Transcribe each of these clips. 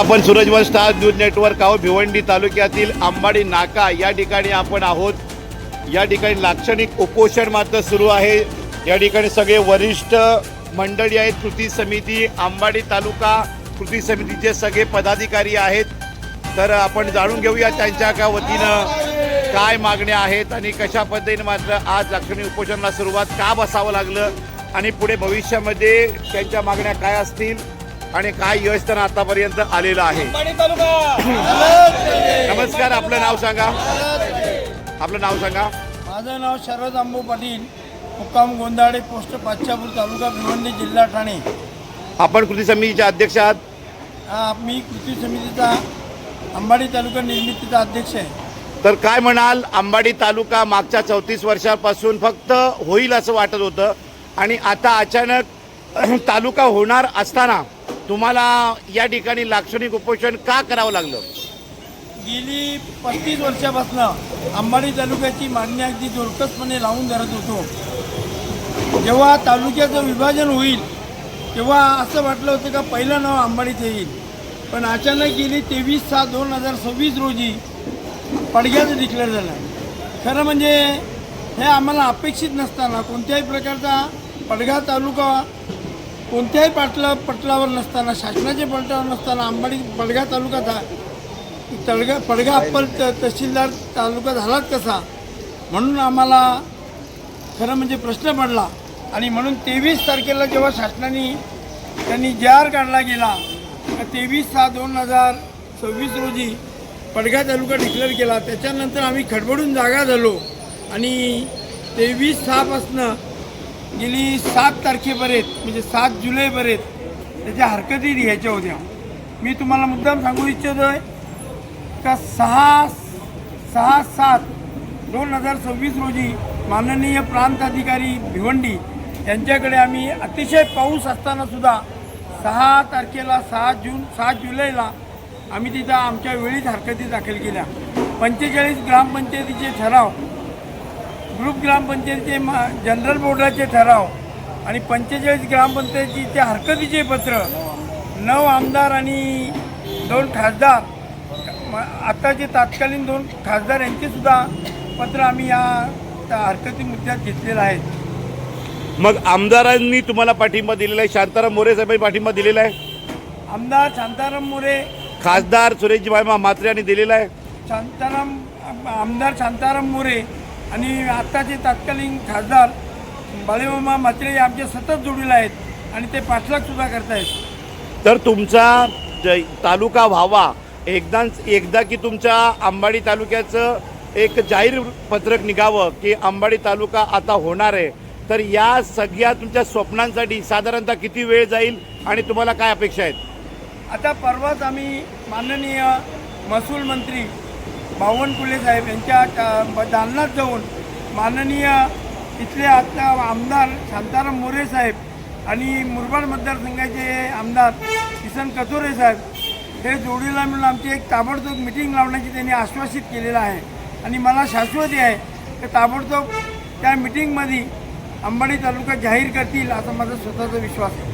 आपण सूरजवंश star news network आहोत भिवंडी तालुक्यातील अंबाडी नाका या ठिकाणी आपण आहोत। या ठिकाणी लाक्षणिक उपोषण मात्र सुरू आहे। या ठिकाणी सगळे वरिष्ठ मंडळी आहेत, कृती समिती अंबाडी तालुका कृती समितीचे सगळे पदाधिकारी आहेत। तर आपण जाणून घेऊया त्यांच्या का वतीनं काय मागण्या आहेत आणि कशा पद्धतीने मात्र आज लाक्षणिक उपोषणाला सुरुवात का बसावं लागलं आणि पुढे भविष्यामध्ये त्यांच्या मागण्या काय असतील आणि काय यश त्यांना आतापर्यंत आलेलं आहे। नमस्कार, आपलं नाव सांगा। आपलं नाव सांगा। माझं नाव शरद अंबू पाटील, मुक्काम गोंदाडे, पोस्ट पाचशापूर, तालुका भिवंडी, जिल्हा ठाणे। आपण कृती समितीचे अध्यक्ष आहात। मी कृती समितीचा अंबाडी तालुका निर्मितीचा अध्यक्ष आहे। तर काय म्हणाल, अंबाडी तालुका मागच्या 34 वर्षांपासून फक्त होईल असं वाटत होतं आणि आता अचानक तालुका होणार असताना तुम्हाला या ठिकाणी लाक्षणिक उपोषण का करावं लागलं? गेली 35 वर्षापासून अंबाडी तालुक्याची मागणी अगदी जोरकसपणे लावून धरत होतो। जेव्हा तालुक्याचं विभाजन होईल तेव्हा असं वाटलं होतं का पहिलं नाव अंबाडीचं येईल, पण अचानक गेली 23/6/2026 रोजी पडग्याचं डिक्लेअर झालं। खरं म्हणजे हे आम्हाला अपेक्षित नसताना, कोणत्याही प्रकारचा पडगा तालुका कोणत्याही पटलावर नसताना, शासनाच्या पटलावर नसताना अंबाडी पडगा तालुका पडगा अप्पर तहसीलदार तालुका झालाच कसा, म्हणून आम्हाला खरं म्हणजे प्रश्न पडला। आणि म्हणून 23 तारखेला जेव्हा शासनाने त्यांनी JR काढला गेला, 23/6/2026 रोजी पडगा तालुका डिक्लेअर केला। त्याच्यानंतर आम्ही खडबडून जागा झालो आणि 23/6 गेली 7 तारखेपर्यंत म्हणजे 7 जुलैपर्यंत त्याच्या हरकती द्यायच्या होत्या। मी तुम्हाला मुद्दाम सांगू इच्छितो आहे का 6/7/2026 रोजी माननीय प्रांताधिकारी भिवंडी यांच्याकडे आम्ही अतिशय पाऊस असताना सुद्धा 6 तारखेला 7 जुलैला आम्ही तिथं आमच्या वेळीच हरकती दाखल केल्या। 45 ग्रामपंचायतीचे ठराव, ग्रुप ग्रामपंचायतीचे जनरल बोर्डाचे ठराव आणि 45 ग्रामपंचायतीचे हरकतीचे पत्र, 9 आमदार आणि 2 खासदार, आताचे तत्कालीन 2 खासदार यांचेसुद्धा पत्र आम्ही या हरकती मुद्द्यात घेतलेलं आहे। मग आमदारांनी तुम्हाला पाठिंबा दिलेला आहे, शांताराम मोरे साहेबांनी पाठिंबा दिलेला आहे, आमदार शांताराम मोरे, खासदार सुरेशजी म्हात्रे यांनी दिलेला आहे, आमदार शांताराम मोरे आणि आत्ताचे तत्कालीन खासदार बाळेमामा म्हात्रे आमचे सतत जोडलेले आहेत आणि ते पाठलागसुद्धा करतायत। तर तुमचा तालुका व्हावा एकदा की तुमच्या अंबाडी तालुक्याचं एक जाहीर पत्रक निघावं की अंबाडी तालुका आता होणार आहे, तर या सगळ्या तुमच्या स्वप्नांसाठी साधारणतः किती वेळ जाईल आणि तुम्हाला काय अपेक्षा आहेत? आता परवाच आम्ही माननीय महसूल मंत्री बावनकुळे साहेब यांच्या दालनात जाऊन माननीय इथले आता आमदार शांताराम मोरे साहेब आणि मुरबाड मतदारसंघाचे आमदार किसन कथोरे साहेब हे जोडीला मिळून आमची एक ताबडतोब मिटिंग लावण्याची त्यांनी आश्वासित केलेलं आहे आणि मला शाश्वती आहे की ताबडतोब त्या मिटिंगमध्ये अंबाडी तालुका जाहीर करतील असा माझा स्वतःचा विश्वास आहे।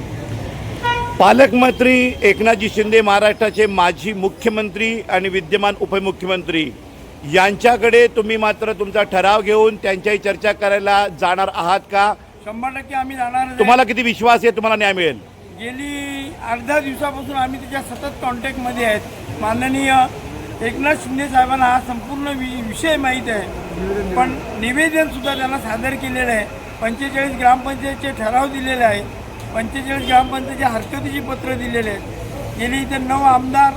पालकमंत्री एकनाथजी शिंदे, महाराष्ट्राचे माजी मुख्यमंत्री आणि विद्यमान उपमुख्यमंत्री यांच्याकडे तुम्ही मात्र तुमचा ठराव घेऊन त्यांच्याही चर्चा करायला जाणार आहात का? 100% आम्ही जाणार। तुम्हाला किती विश्वास आहे तुम्हाला न्याय मिळेल? गेली अर्ध्या दिवसापासून आम्ही त्याच्या सतत कॉन्टॅक्टमध्ये आहेत। माननीय एकनाथ शिंदे साहेबांना हा संपूर्ण विषय माहीत आहे, पण निवेदनसुद्धा त्यांना सादर केलेलं आहे। 45 ग्रामपंचायतचे ठराव दिलेले आहे, 45 ग्रामपंचायतीच्या हरकतीची पत्र दिलेले आहेत। गेली इथे 9 आमदार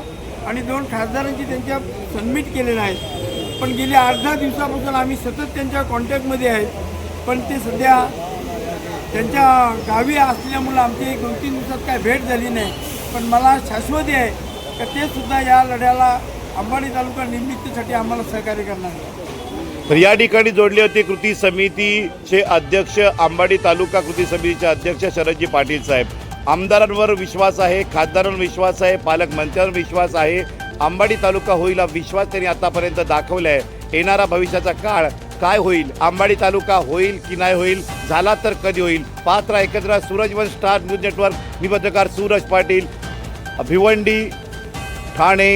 आणि 2 खासदारांची त्यांच्या सबमिट केलेलं आहे, पण गेली अर्ध्या दिवसापासून आम्ही सतत त्यांच्या कॉन्टॅक्टमध्ये आहेत, पण ते सध्या त्यांच्या गावी असल्यामुळं आमची 2-3 दिवसात काय भेट झाली नाही। पण मला शाश्वती आहे की ते सुद्धा या लढ्याला अंबाडी तालुका निर्मितीसाठी आम्हाला सहकार्य करणार आहे। तर या ठिकाणी जोडले होते कृती समितीचे अध्यक्ष, अंबाडी तालुका कृती समितीचे अध्यक्ष शरदजी पाटील साहेब। आमदारांवर विश्वास आहे, खासदारांवर विश्वास आहे, पालकमंत्र्यांवर विश्वास आहे, अंबाडी तालुका होईल हा विश्वास त्यांनी आतापर्यंत दाखवला आहे। येणारा भविष्याचा काळ काय होईल, अंबाडी तालुका होईल की नाही होईल, झाला तर कधी होईल, पात्र एकत्र सूरजवंश स्टार न्यूज नेटवर्क, मी पत्रकार सूरज पाटील, भिवंडी ठाणे